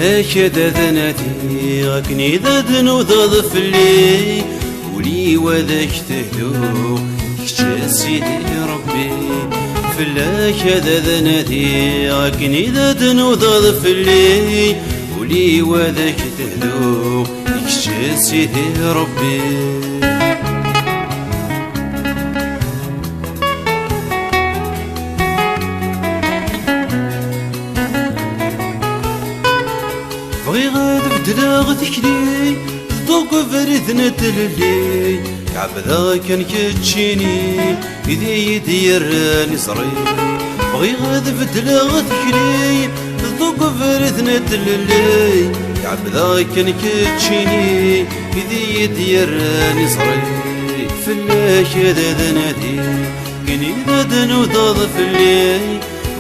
فلاك ذناتي غاكني ذدن ضفلي ولي وذاك تهدو كشا سيدي ربي فلاك ذناتي غاكني ذدن ضفلي ولي وذاك تهدو كشا سيدي ربي بغي غاد بدلا تكلي ضوق فرثنا تللي عبدا كان كتشيني إذا يدير راني صريح بغي غاد بدلا تكلي ضوق فرثنا تللي عبدا كان كتشيني إذا يدير راني صريح فلاك هذا نادي كني ذا نوض فلي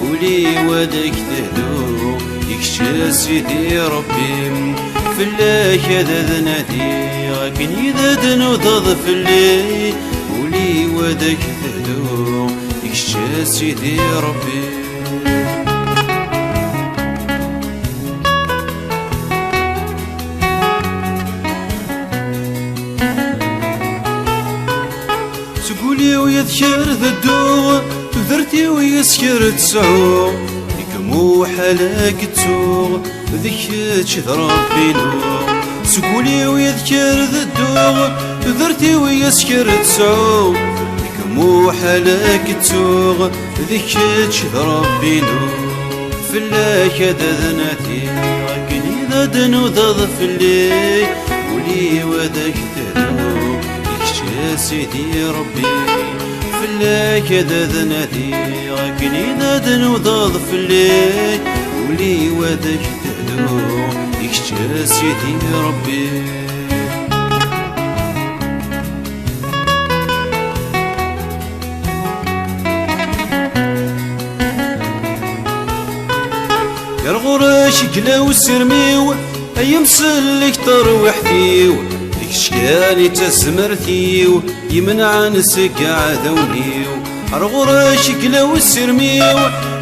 ولي ودك تهدو يكشى سيدي ربي فلاك هذا نادي غاكني ذا نوض فلي ولي ودك تهدو يكشى سيدي ربي سقولي ويذكر ذدو ذرتي ويسكر تسعو مو حلاك تسوغ ذيك تشذر بينو سقولي ويذكر ذدوغ ذرتي ويسكر تسعو مو حلاك تسوغ ذيك تشذر بينو فلاك ذناتي غاكني ذدنو ضفلي ولي وذاك تهدو يكشى سيدي ربي فلاك ذناتي غاكني ذدنو ضفلي ولي وذاك تهدو يكشى سيدي ربي يرغر شكلا والسرميو أيام سلك تروحتيو ديك شكاني تسمرتيو يمنع نسك عذونيو رغر شكلا والسرميو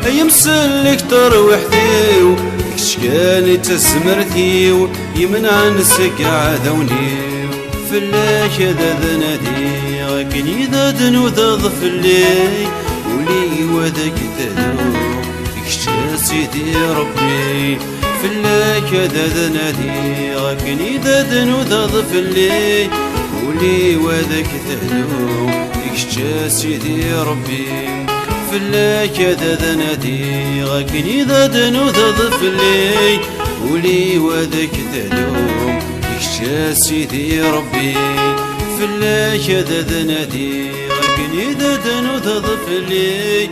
أيام سلك تروحتيو ديك شكاني تسمرتيو يمنع نسك عذونيو فلاك ذا نادي غاكني ذا دنو ذا ضفلي ولي وذاك تهدو يكشى سيدي ربي فلاك ذا نادي غاكني ذا دنو ذا ضفلي ولي وذاك تهدو يكشى سيدي ربي فلاك ذا نادي غاكني ذا دنو ذا ضفلي ولي وذاك تهدو يكشى سيدي ربي فلاك ذا نادي غاكني ذا دنو ذا ضفلي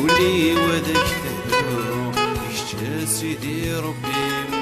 ولي وذاك تهدو يكشى سيدي ربي